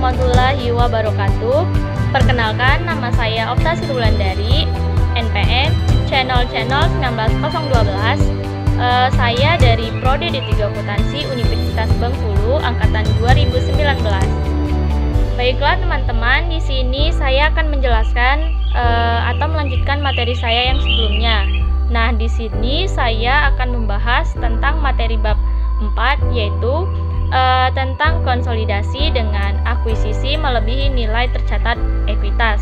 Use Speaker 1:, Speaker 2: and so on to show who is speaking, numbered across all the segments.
Speaker 1: warahmatullahi wabarakatuh. Perkenalkan, nama saya Opta Sirwulandari, NPM channel 19012. Saya dari Prodi D3 Akuntansi Universitas Bengkulu angkatan 2019. Baiklah teman-teman, di sini saya akan menjelaskan atau melanjutkan materi saya yang sebelumnya. Nah, di sini saya akan membahas tentang materi bab 4, yaitu tentang konsolidasi dengan akuisisi melebihi nilai tercatat ekuitas.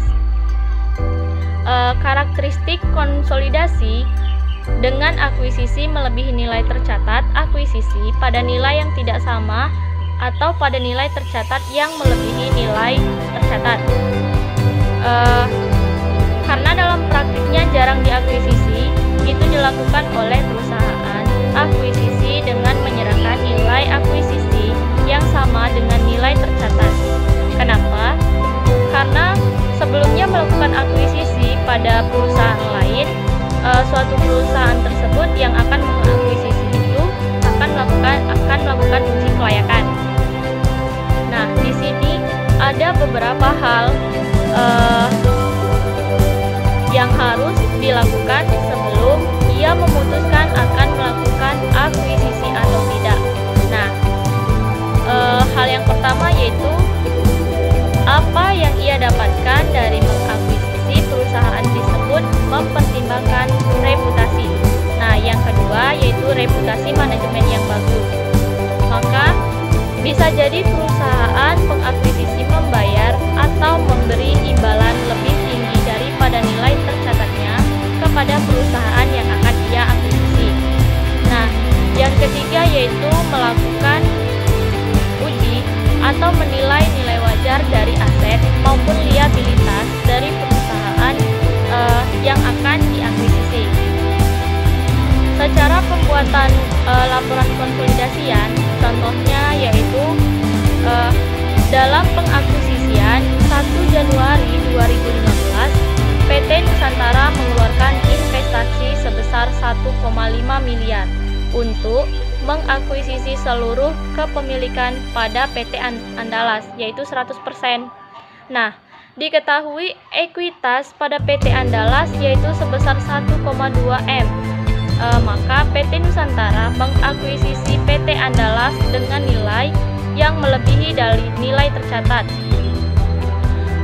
Speaker 1: Karakteristik konsolidasi dengan akuisisi melebihi nilai tercatat akuisisi pada nilai yang tidak sama atau pada nilai tercatat yang melebihi nilai tercatat. Karena dalam praktiknya jarang diakuisisi, itu dilakukan oleh perusahaan akuisisi dengan menyerahkan nilai akuisisi yang sama dengan nilai tercatat. Kenapa? Karena sebelumnya melakukan akuisisi pada perusahaan lain, suatu perusahaan tersebut yang akan mengakuisisi itu akan melakukan uji kelayakan. Nah, di sini ada beberapa hal yang harus dilakukan sebelum ia memutuskan akan melakukan akuisisi atau tidak. Nah, hal yang pertama yaitu apa yang ia dapatkan dari mengakuisisi perusahaan tersebut, mempertimbangkan reputasi. Nah, yang kedua yaitu reputasi manajemen yang bagus. Maka bisa jadi perusahaan pengakuisisi membayar atau memberi imbalan lebih tinggi daripada nilai tercatatnya kepada perusahaan yang akan ia akuisisi. Nah, yang ketiga yaitu melakukan uji atau menilai nilai wajar dari aset maupun liabilitas dari perusahaan yang akan diakuisisi. Secara pembuatan laporan konsolidasian, contohnya yaitu dalam pengakuisisian 1 Januari 2015, PT Nusantara mengeluarkan investasi sebesar 1,5 miliar untuk mengakuisisi seluruh kepemilikan pada PT Andalas, yaitu 100%. Nah, diketahui ekuitas pada PT Andalas yaitu sebesar 1,2 M. Maka PT Nusantara mengakuisisi PT Andalas dengan nilai yang melebihi dari nilai tercatat.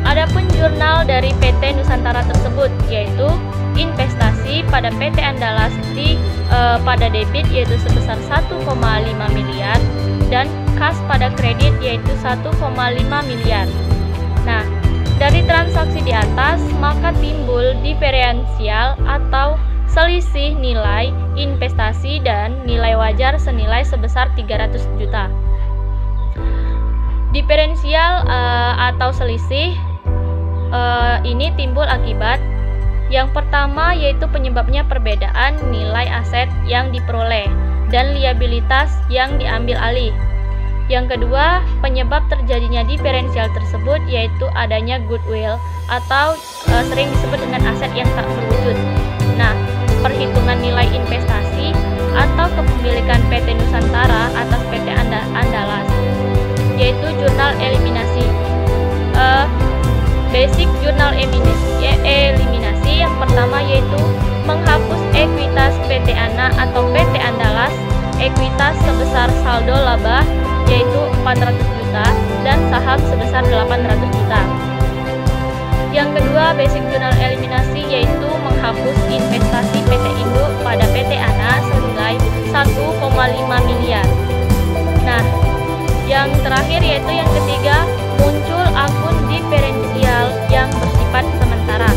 Speaker 1: Adapun jurnal dari PT Nusantara tersebut yaitu investasi pada PT Andalas pada debit yaitu sebesar 1,5 miliar dan kas pada kredit yaitu 1,5 miliar. Nah, dari transaksi di atas maka timbul diferensial atau selisih nilai investasi dan nilai wajar senilai sebesar 300 juta. Diferensial atau selisih ini timbul akibat yang pertama yaitu penyebabnya perbedaan nilai aset yang diperoleh dan liabilitas yang diambil alih. Yang kedua, penyebab terjadinya diferensial tersebut yaitu adanya goodwill atau sering disebut dengan aset yang tak berwujud. Nah, perhitungan nilai investasi atau kepemilikan PT Nusantara atas PT Andalas yaitu jurnal eliminasi. Basic jurnal eliminasi yang pertama yaitu menghapus ekuitas PT Ana atau PT Andalas, ekuitas sebesar saldo laba yaitu 400 juta dan saham sebesar 800 juta. Yang kedua, basic jurnal eliminasi yaitu menghapus investasi PT Induk pada PT Ana senilai 1,5 miliar. Nah, yang terakhir yaitu yang ketiga, muncul akun diferensial yang bersifat sementara.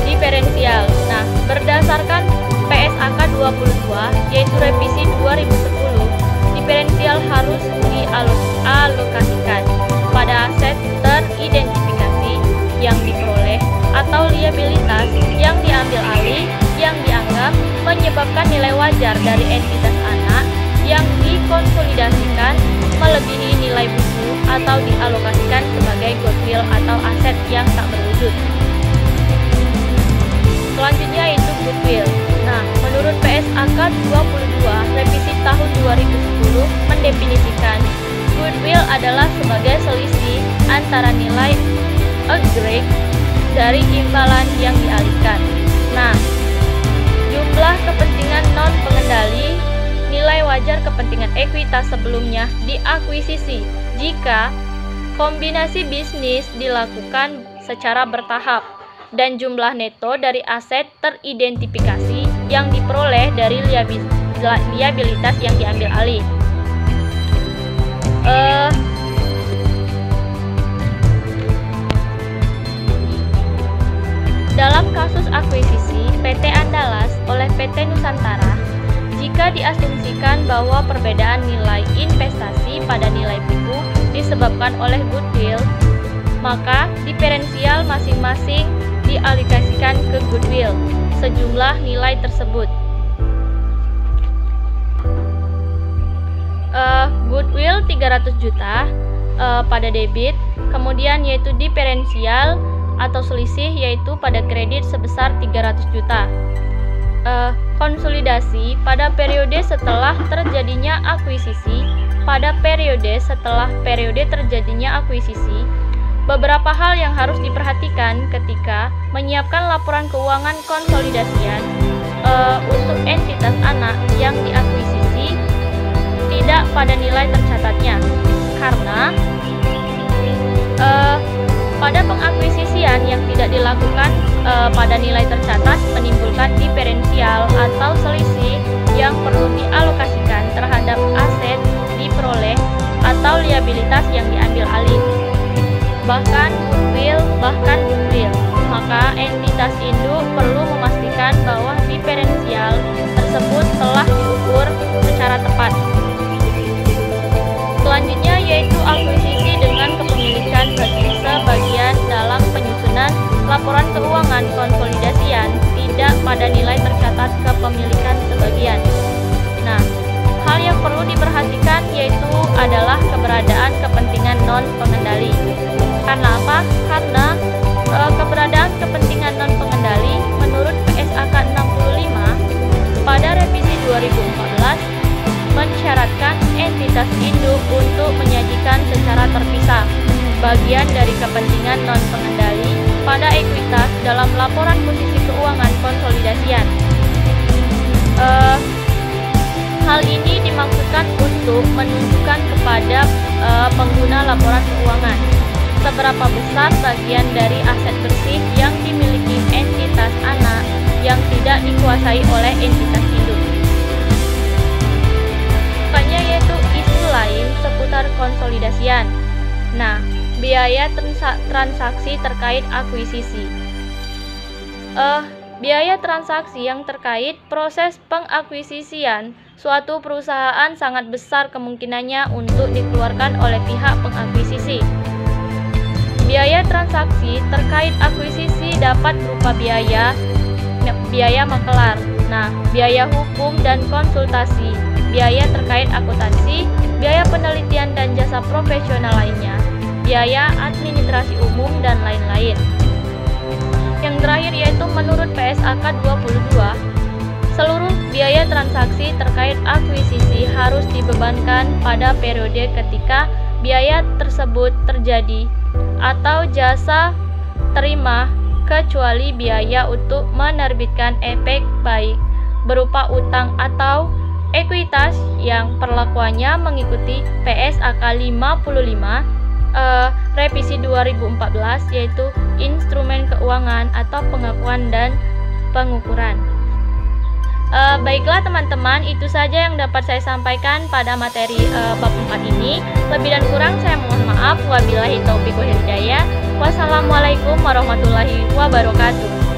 Speaker 1: Diferensial. Nah, berdasarkan PSAK 22 yaitu revisi 2010, diferensial harus dialokasikan pada aset teridentifikasi yang diperoleh atau liabilitas yang diambil alih yang dianggap menyebabkan nilai wajar dari entitas anak yang dikonsolidasikan melebihi nilai buku atau dialokasikan sebagai goodwill atau aset yang tak berwujud. Selanjutnya itu goodwill. Nah, menurut PSAK 22 revisi tahun 2010 mendefinisikan goodwill adalah sebagai selisih antara nilai agregat dari imbalan yang dialihkan. Nah, jumlah kepentingan non-pengendali nilai wajar kepentingan ekuitas sebelumnya diakuisisi jika kombinasi bisnis dilakukan secara bertahap dan jumlah neto dari aset teridentifikasi yang diperoleh dari liabilitas yang diambil alih. Dalam kasus akuisisi PT Andalas oleh PT Nusantara, jika diasumsikan bahwa perbedaan nilai investasi pada nilai buku disebabkan oleh goodwill, maka diferensial masing-masing dialokasikan ke goodwill sejumlah nilai tersebut. Goodwill 300 juta pada debit, kemudian yaitu diferensial atau selisih yaitu pada kredit sebesar 300 juta. Konsolidasi pada periode setelah terjadinya akuisisi. Pada periode setelah periode terjadinya akuisisi, beberapa hal yang harus diperhatikan ketika menyiapkan laporan keuangan konsolidasian untuk entitas anak yang diakuisisi tidak pada nilai tercatatnya, karena pada pengakuisisian yang tidak dilakukan pada nilai tercatat menimbulkan diferensial atau selisih yang perlu dialokasikan terhadap aset diperoleh atau liabilitas yang diambil alih, bahkan goodwill. Maka entitas induk perlu memastikan bahwa diferensial tersebut telah diukur secara tepat. Selanjutnya yaitu akuisisi dengan kepemilikan sebagian dalam penyusunan laporan keuangan konsolidasian tidak pada nilai tercatat kepemilikan sebagian. Nah, hal yang perlu diperhatikan yaitu adalah keberadaan kepentingan non-pengendali. Karena apa? Karena keberadaan kepentingan non-pengendali menurut PSAK 65 pada revisi 2014 mensyaratkan entitas induk untuk menyajikan secara terpisah bagian dari kepentingan non-pengendali pada ekuitas dalam laporan posisi keuangan konsolidasian. Hal ini dimaksudkan untuk menunjukkan kepada pengguna laporan keuangan seberapa besar bagian dari aset bersih yang dimiliki entitas anak yang tidak dikuasai oleh entitas induk. Selanjutnya yaitu isu lain seputar konsolidasian. Nah, biaya transaksi terkait akuisisi. Biaya transaksi yang terkait proses pengakuisisian suatu perusahaan sangat besar kemungkinannya untuk dikeluarkan oleh pihak pengakuisisi. Biaya transaksi terkait akuisisi dapat berupa biaya makelar, biaya hukum dan konsultasi, biaya terkait akuntansi, biaya penelitian dan jasa profesional lainnya, biaya administrasi umum, dan lain-lain. Yang terakhir yaitu menurut PSAK 22, seluruh biaya transaksi terkait akuisisi harus dibebankan pada periode ketika biaya tersebut terjadi atau jasa terima, kecuali biaya untuk menerbitkan efek baik berupa utang atau ekuitas yang perlakuannya mengikuti PSAK 55 revisi 2014 yaitu instrumen keuangan atau pengakuan dan pengukuran. Baiklah teman-teman, itu saja yang dapat saya sampaikan pada materi bab 4 ini. Lebih dan kurang saya mohon maaf. Wabillahi taufiq wal hidayah. Wassalamualaikum warahmatullahi wabarakatuh.